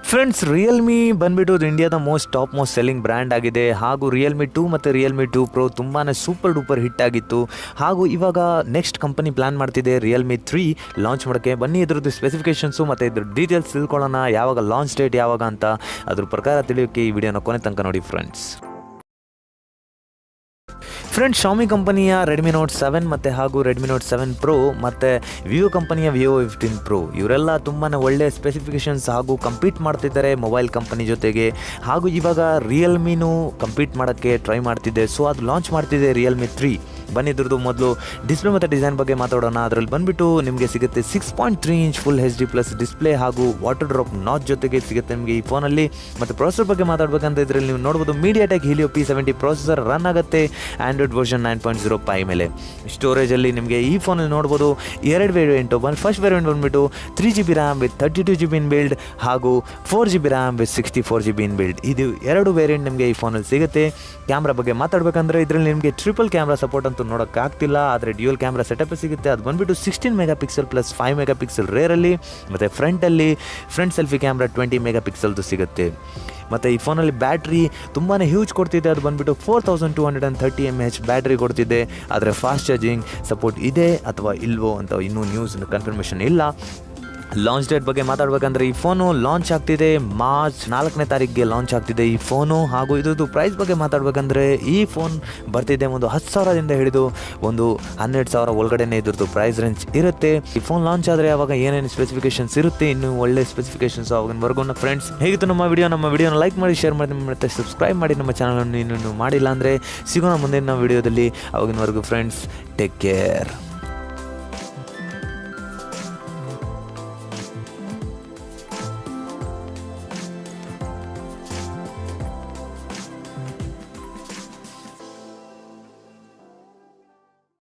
Friends, Realme ಬಂದ್ಬಿಟ್ಟು ಇಂಡಿಯಾದ top most selling brand ಆಗಿದೆ. ಹಾಗೂ ರಿಯಲ್ಮಿ 2 ಮತ್ತು ರಿಯಲ್ಮಿ 2 ಪ್ರೋ ತುಂಬಾ ಸೂಪರ್ ಡೂಪರ್ ಹಿಟ್ ಆಗಿತ್ತು. ಹಾಗೂ ಇವಾಗ ನೆಕ್ಸ್ಟ್ ಕಂಪನಿ ಪ್ಲಾನ್ ಮಾಡ್ತಿದೆ ರಿಯಲ್ಮಿ 3 ಲಾಂಚ್ ಮಾಡೋಕ್ಕೆ. ಬನ್ನಿ ಇದ್ರದ್ದು ಸ್ಪೆಸಿಫಿಕೇಷನ್ಸು ಮತ್ತು ಇದ್ರ ಡೀಟೇಲ್ಸ್ ತಿಳ್ಕೊಳ್ಳೋಣ. ಯಾವಾಗ ಲಾಂಚ್ ಡೇಟ್ ಯಾವಾಗ ಅಂತ ಅದ್ರ ಪ್ರಕಾರ ತಿಳಿಯೋಕ್ಕೆ ಈ ವಿಡಿಯೋನ ಕೊನೆ ತನಕ ನೋಡಿ ಫ್ರೆಂಡ್ಸ್. ಫ್ರೆಂಡ್ಸ್, ಶಾಮಿ ಕಂಪನಿಯ ರೆಡ್ಮಿ ನೋಟ್ 7 ಮತ್ತು ಹಾಗೂ ರೆಡ್ಮಿ ನೋಟ್ 7 ಪ್ರೋ ಮತ್ತು ವಿವೋ ಕಂಪನಿಯ ವಿವೋ 15 ಪ್ರೋ ಇವರೆಲ್ಲ ತುಂಬಾ ಒಳ್ಳೆ ಸ್ಪೆಸಿಫಿಕೇಷನ್ಸ್ ಹಾಗೂ ಕಂಪೀಟ್ ಮಾಡ್ತಿದ್ದಾರೆ ಮೊಬೈಲ್ ಕಂಪನಿ ಜೊತೆಗೆ. ಹಾಗೂ ಇವಾಗ ರಿಯಲ್ಮಿನೂ ಕಂಪೀಟ್ ಮಾಡೋಕ್ಕೆ ಟ್ರೈ ಮಾಡ್ತಿದೆ. ಸೊ ಅದು ಲಾಂಚ್ ಮಾಡ್ತಿದೆ ರಿಯಲ್ಮಿ 3. ಬನ್ನಿ ಇದ್ರದ್ದು ಮೊದಲು ಡಿಸ್ಪ್ಲೇ ಮತ್ತು ಡಿಸೈನ್ ಬಗ್ಗೆ ಮಾತಾಡೋಣ. ಅದರಲ್ಲಿ ಬಂದುಬಿಟ್ಟು ನಿಮಗೆ ಸಿಗುತ್ತೆ 6.3 inch full HD plus display ಹಾಗೂ ವಾಟರ್ ಡ್ರಾಪ್ ನಾಚ್ ಜೊತೆಗೆ ಸಿಗುತ್ತೆ ನಿಮಗೆ ಈ ಫೋನಲ್ಲಿ. ಮತ್ತು ಪ್ರೊಸೆಸರ್ ಬಗ್ಗೆ ಮಾತಾಡಬೇಕಂತ ಇದರಲ್ಲಿ ನೀವು ನೋಡ್ಬೋದು MediaTek Helio P70 processor run ಆಗುತ್ತೆ ಆ್ಯಂಡ್ರಾಯ್ಡ್ ವರ್ಷನ್ 9.0 Pi ಮೇಲೆ. ಸ್ಟೋರೇಜಲ್ಲಿ ನಿಮಗೆ ಈ ಫೋನಲ್ಲಿ ನೋಡ್ಬೋದು 2 ವೇರಿಯಂಟು. ಫಸ್ಟ್ ವೇರಿಯಂಟ್ ಬಂದುಬಿಟ್ಟು 3GB RAM with 32GB in build ಹಾಗೂ 4GB RAM with 64GB in build. ಇದು 2 ವೇರಿಯಂಟ್ ನಿಮಗೆ ಈ ಫೋನಲ್ಲಿ ಸಿಗುತ್ತೆ. ಕ್ಯಾಮ್ರಾ ಬಗ್ಗೆ ಮಾತಾಡಬೇಕಂದ್ರೆ ಇದರಲ್ಲಿ ನಿಮಗೆ ಟ್ರಿಪಲ್ ಕ್ಯಾಮ್ರಾ ಸಪೋರ್ಟ್ ಅಂತೂ ನೋಡೋಕ್ಕಾಗ್ತಿಲ್ಲ, ಆದರೆ ಡ್ಯೂಯಲ್ ಕ್ಯಾಮ್ರಾ ಸೆಟಪ್ ಸಿಗುತ್ತೆ. ಅದು ಬಂದುಬಿಟ್ಟು 16 MP ಪ್ಲಸ್ 5 MP ರೇರಲ್ಲಿ. ಮತ್ತು ಫ್ರಂಟ್ ಸೆಲ್ಫಿ ಕ್ಯಾಮ್ರಾ 20 MP ಸಿಗುತ್ತೆ. ಮತ್ತು ಈ ಫೋನಲ್ಲಿ ಬ್ಯಾಟ್ರಿ ತುಂಬಾ ಹ್ಯೂಜ್ ಕೊಡ್ತಿದೆ. ಅದು ಬಂದುಬಿಟ್ಟು 4230 mAh ಬ್ಯಾಟ್ರಿ ಕೊಡ್ತಿದೆ. ಆದರೆ ಫಾಸ್ಟ್ ಚಾರ್ಜಿಂಗ್ ಸಪೋರ್ಟ್ ಇದೆ ಅಥವಾ ಇಲ್ವೋ ಅಂತ ಇನ್ನೂ ನ್ಯೂಸ್ ಕನ್ಫರ್ಮೇಷನ್ ಇಲ್ಲ. ಲಾಂಚ್ ಡೇಟ್ ಬಗ್ಗೆ ಮಾತಾಡಬೇಕಂದ್ರೆ ಈ ಫೋನು ಲಾಂಚ್ ಆಗ್ತಿದೆ ಮಾರ್ಚ್ 4ನೇ ತಾರೀಕಿಗೆ ಲಾಂಚ್ ಆಗ್ತಿದೆ ಈ ಫೋನು. ಹಾಗೂ ಇದ್ರದ್ದು ಪ್ರೈಸ್ ಬಗ್ಗೆ ಮಾತಾಡಬೇಕಂದ್ರೆ ಈ ಫೋನ್ ಬರ್ತಿದೆ ಒಂದು 10,000ದಿಂದ ಹಿಡಿದು ಒಂದು 12,000 ಒಳಗಡೆನೇ ಇದ್ರದ್ದು ಪ್ರೈಸ್ ರೇಂಜ್ ಇರುತ್ತೆ. ಈ ಫೋನ್ ಲಾಂಚ್ ಆದರೆ ಅವಾಗ ಏನೇನು ಸ್ಪೆಸಿಫಿಕೇಷನ್ಸ್ ಇರುತ್ತೆ, ಇನ್ನೂ ಒಳ್ಳೆ ಸ್ಪೆಸಿಫಿಕೇಷನ್ಸ್ ಅವಾಗಿನವರೆಗೂ. ಫ್ರೆಂಡ್ಸ್, ಹೇಗಿತ್ತು ನಮ್ಮ ವಿಡಿಯೋನ ಲೈಕ್ ಮಾಡಿ, ಶೇರ್ ಮಾಡಿ, ಮತ್ತೆ ಸಬ್ಸ್ಕ್ರೈಬ್ ಮಾಡಿ ನಮ್ಮ ಚಾನಲನ್ನು ಇನ್ನೂ ಮಾಡಿಲ್ಲ ಅಂದರೆ. ಸಿಗೋಣ ಮುಂದಿನ ವಿಡಿಯೋದಲ್ಲಿ. ಅವಾಗಿನವರೆಗೂ ಫ್ರೆಂಡ್ಸ್, ಟೇಕ್ ಕೇರ್.